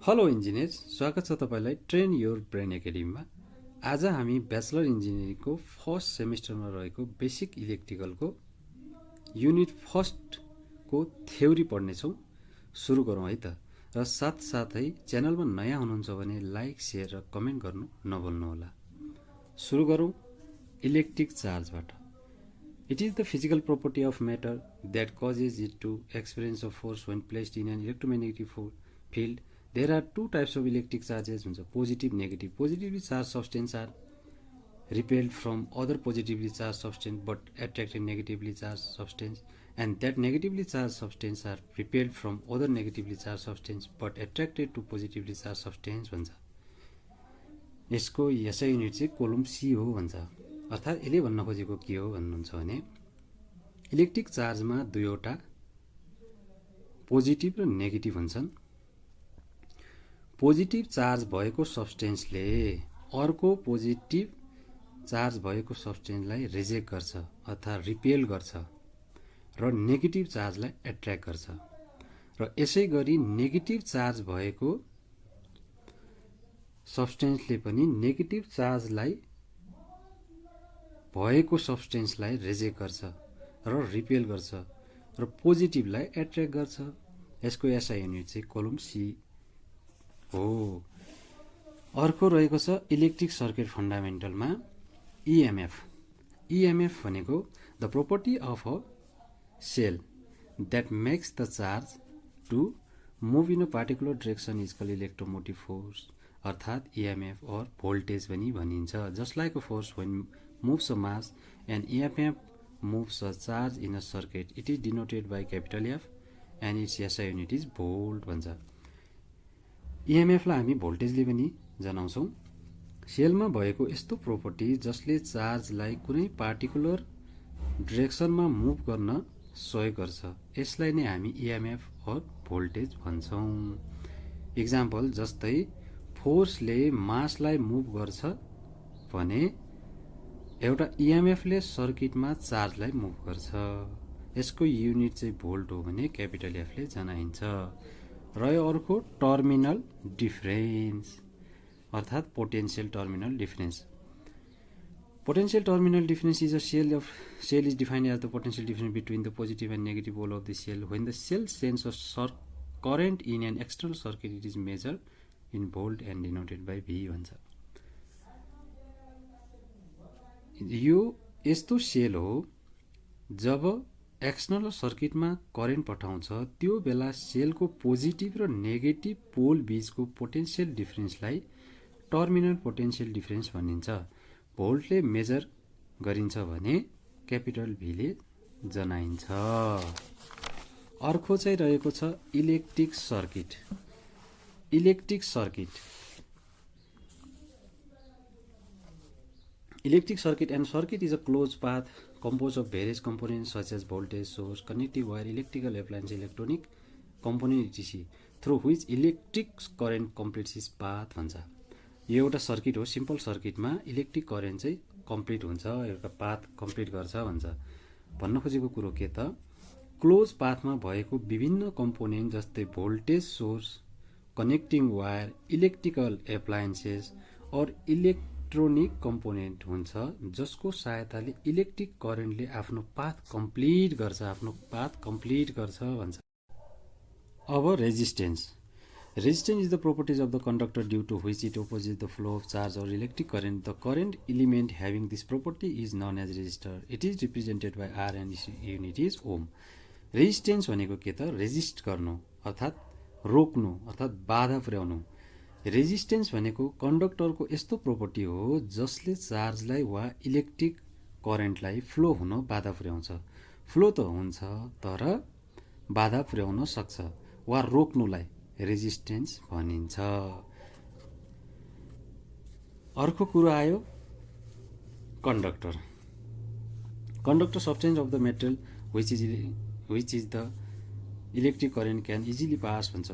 Hello engineer, स्वागत छ तपाईलाई ट्रेन योर ब्रेन एकाडेमीमा। आज हामी ब्याचलर इन्जिनियरिङको फर्स्ट सेमिस्टरमा रहेको बेसिक इलेक्ट्रिकलको युनिट फर्स्टको थ्योरी पढ्नेछौँ। सुरु गरौँ है त। र साथसाथै च्यानलमा नयाँ हुनुहुन्छ भने लाइक, सेयर र कमेन्ट गर्नु नभुल्नुहोला। सुरु गरौँ electric चार्जबाट। It is the physical property of matter that causes it to experience a force when placed in an electromagnetic field. There are two types of electric charges, positive, negative. Positively charged substances are repelled from other positively charged substance but attracted negatively charged substance, and that negatively charged substances are repelled from other negatively charged substance but attracted to positively charged substance भन्छ। यसको यसै unit चाहिँ kolam C हो भन्छ। अर्थात् यसले भन्न खोजेको के हो भन्नुहुन्छ भने इलेक्ट्रिक चार्जमा दुईवटा पोजिटिभ र नेगेटिभ हुन्छन्। पोजिटिभ चार्ज भएको सब्स्टेन्सले अर्को पोजिटिभ चार्ज भएको सब्स्टेन्सलाई रिजेक्ट गर्छ अर्थात् रिपेल गर्छ र नेगेटिभ चार्जलाई एट्र्याक्ट गर्छ। र यसै गरी नेगेटिभ चार्ज भएको सब्स्टेन्सले पनि नेगेटिभ चार्जलाई भएको सब्स्टेन्सलाई रिजेक्ट गर्छ र रिपेल गर्छ र पोजिटिभलाई एट्र्याक्ट गर्छ। यसको एसआई युनिट चाहिँ कोलम सी हो। अर्को रहेको छ इलेक्ट्रिक सर्किट फन्डामेन्टलमा इएमएफ। इएमएफ भनेको the property of a cell that makes the charge to move in a particular direction is called electromotive force, अर्थात् इएमएफ अर भोल्टेज पनि भनिन्छ। Just like a force when moves a mass and EMF moves a charge in a circuit, it is denoted by capital F and its SI unit is volt भन्छ। EMF लाई हामी भोल्टेजले पनि जनाउँछौँ। सेलमा भएको यस्तो property जसले चार्जलाई कुनै पार्टिकुलर डिरेक्सनमा मुभ गर्न सहयोग गर्छ, यसलाई नै हामी EMF और भोल्टेज भन्छौँ। इक्जाम्पल जस्तै फोर्सले मासलाई मुभ गर्छ भने एउटा इएमएफले सर्किटमा चार्जलाई मुभ गर्छ। यसको युनिट चाहिँ भोल्ट हो भने क्यापिटल एफले जनाइन्छ। रह्यो अर्को टर्मिनल डिफरेन्स अर्थात् potential terminal difference. Potential terminal difference is a cell is defined as the potential difference between the positive and negative pole of the cell when the cell sense a current in an external circuit it is measured in volt and denoted by V भन्छ। यो यस्तो sale हो जब external सर्किटमा current पठाउँछ त्यो बेला सेलको positive र negative पोल बीचको potential डिफरेन्सलाई terminal potential difference भनिन्छ। भोल्टले मेजर गरिन्छ भने क्यापिटल भीले जनाइन्छ। अर्को चाहिँ रहेको छ electric circuit. Electric circuit Electric circuit and circuit is a closed path composed of various components such as voltage source, connecting wire, electrical appliance, electronic component etc. through which electric current completes its path भन्छ। यो एउटा circuit हो। Simple सर्किटमा electric current चाहिँ complete हुन्छ, एउटा path complete गर्छ भन्छ। भन्न खोजेको कुरो के त, क्लोज पाथमा भएको विभिन्न कम्पोनेन्ट जस्तै voltage source, connecting wire, electrical appliances or electronic component हुन्छ जसको सहायताले इलेक्ट्रिक करेन्टले आफ्नो पाथ कम्प्लिट गर्छ भन्छ। अब resistance. Resistance is the properties of the conductor due to which it opposes the flow of charge or electric current. The current element having this property is known as resistor. It is represented by R and unit is ohm. Resistance भनेको के त, resist गर्नु अर्थात् रोक्नु अर्थात् बाधा पुर्याउनु। Resistance भनेको कन्डक्टरको यस्तो प्रोपर्टी हो जसले चार्जलाई वा इलेक्ट्रिक करेन्टलाई फ्लो हुन बाधा पुर्याउँछ। फ्लो त हुन्छ तर बाधा पुर्याउन सक्छ वा रोक्नुलाई रेजिस्टेन्स भनिन्छ। अर्को कुरो आयो conductor. Conductor substance of the metal which is the electric current can easily pass भन्छ।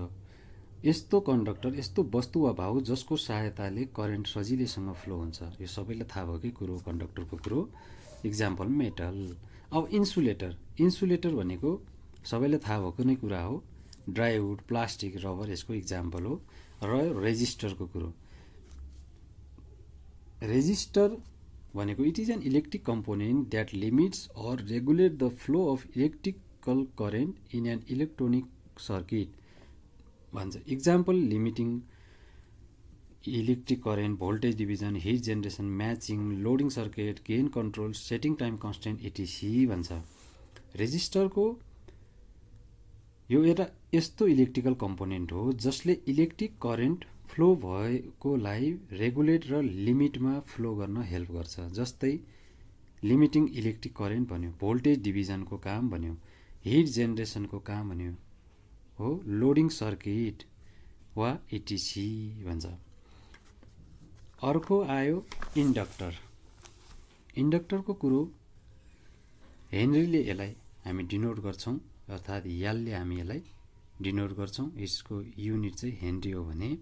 यस्तो कन्डक्टर यस्तो वस्तु वा भाउ जसको सहायताले करेन्ट सजिलैसँग फ्लो हुन्छ। यो सबैलाई थाहा भएकै कुरो कन्डक्टरको कुरो। Example metal. अब इन्सुलेटर। इन्सुलेटर भनेको सबैलाई थाहा भएको नै कुरा हो। ड्राइवुड, प्लास्टिक, रबर यसको इक्जाम्पल हो। र रेजिस्टरको कुरो, रेजिस्टर भनेको it is an electric component that limits or regulate the flow of electrical current in an electronic circuit भन्छ। Example limiting electric current, voltage division, heat generation, matching, loading circuit, gain control, setting time constant etc भन्छ। रेजिस्टरको यो एउटा यस्तो electrical component हो जसले electric current flow भएकोलाई regulate र लिमिटमा फ्लो गर्न हेल्प गर्छ। जस्तै लिमिटिङ इलेक्ट्रिक करेन्ट भन्यो, भोल्टेज डिभिजनको काम भन्यो, हिट जेनेरेसनको काम भन्यो हो, लोडिङ सर्किट वा इटिसी भन्छ। अर्को आयो इन्डक्टर। इन्डक्टरको कुरो हेनरीले यसलाई हामी डिनोट गर्छौँ, अर्थात् यालले हामी यसलाई डिनोट गर्छौँ। यसको युनिट चाहिँ हेनरी हो भने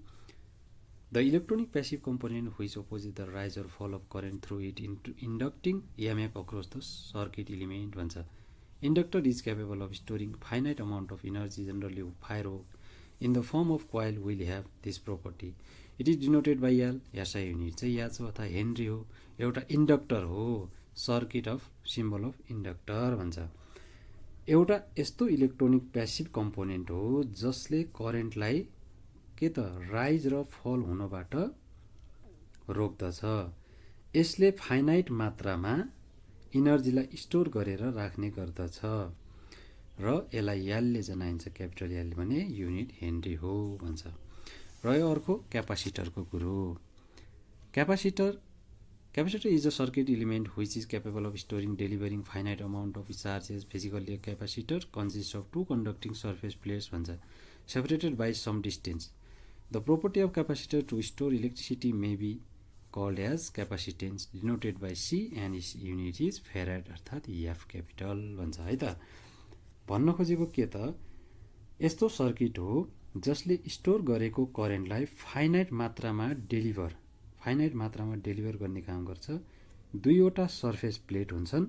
the electronic passive component which opposite the rise or fall of current through it inducting EMF across the circuit element भन्छ। Inductor is capable of storing finite amount of energy generally fire in the form of coil will have this property. It is denoted by L. SI unit चाहिँ या छ अथवा henry हो। एउटा inductor हो, circuit of symbol of inductor भन्छ। एउटा यस्तो इलेक्ट्रोनिक प्यासिभ कम्पोनेन्ट हो जसले करेन्टलाई के त राइज र फल हुनबाट रोक्दछ। यसले फाइनाइट मात्रामा इनर्जीलाई स्टोर गरेर राख्ने गर्दछ र यसलाई यालले जनाइन्छ, क्यापिटल यालले भने युनिट हेनरी हो भन्छ। रह्यो अर्को क्यापासिटरको कुरो। Capacitor is a circuit element which is capable of storing, delivering finite amount of charges. Physically, a capacitor consists of two conducting surface plates separated by some distance. The property of capacitor to store electricity may be called as capacitance, denoted by C, and its unit is farad अर्थात् F capital भन्छ है त। भन्न खोजेको के त, यस्तो circuit हो जसले स्टोर गरेको करेन्टलाई फाइनाइट मात्रामा डेलिभर गर्ने काम गर्छ। दुईवटा सर्फेस प्लेट हुन्छन्।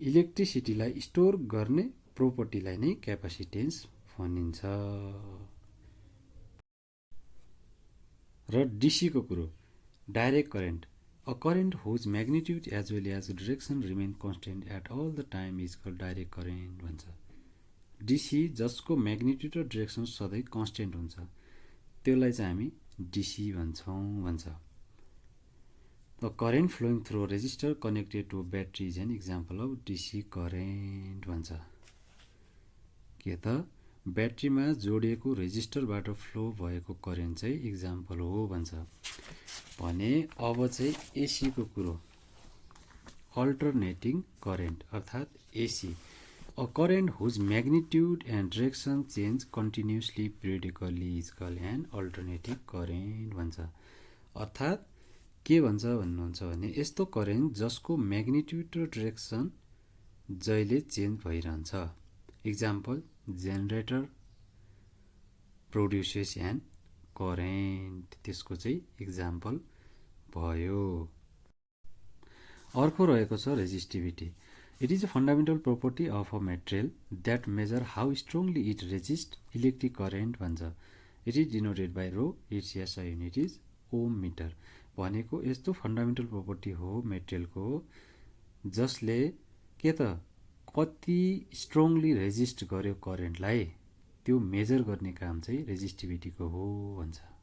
इलेक्ट्रिसिटीलाई स्टोर गर्ने प्रोपर्टीलाई नै क्यापासिटेन्स भनिन्छ। र डीसीको कुरो, direct current, a current whose magnitude as well as direction remain constant at all the time is called direct current भन्छ। डीसी जसको म्याग्निट्युड र डिरेक्सन सधैँ कन्स्टेन्ट हुन्छ त्यसलाई चाहिँ हामी डीसी भन्छ। The current flowing through a resistor connected to a battery is an example of DC current भन्छ। के त ब्याट्रीमा जोडिएको रेजिस्टरबाट फ्लो भएको करेन्ट चाहिँ इक्जाम्पल हो भन्छ। भने अब चाहिँ एसी को कुरो, अल्टरनेटिङ करेन्ट अर्थात् AC, a current whose magnitude and direction change continuously periodically is called an alternating current भन्छ। अर्थात् के भन्छ भन्नुहुन्छ भने यस्तो करेन्ट जसको म्याग्निट्युड र डिरेक्सन जहिले चेन्ज भइरहन्छ। Example generator produces an current, त्यसको चाहिँ इक्जाम्पल भयो। अर्को रहेको छ resistivity. It is a fundamental property of a material that measure how strongly it resists electric current भन्छ। It is denoted by rho, its SI unit is ohm meter। भनेको यस्तो fundamental property हो मेटेरियलको जसले के त कति स्ट्रङली रेजिस्ट गर्यो करेन्टलाई त्यो मेजर गर्ने काम चाहिँ रेजिस्टिभिटीको हो भन्छ।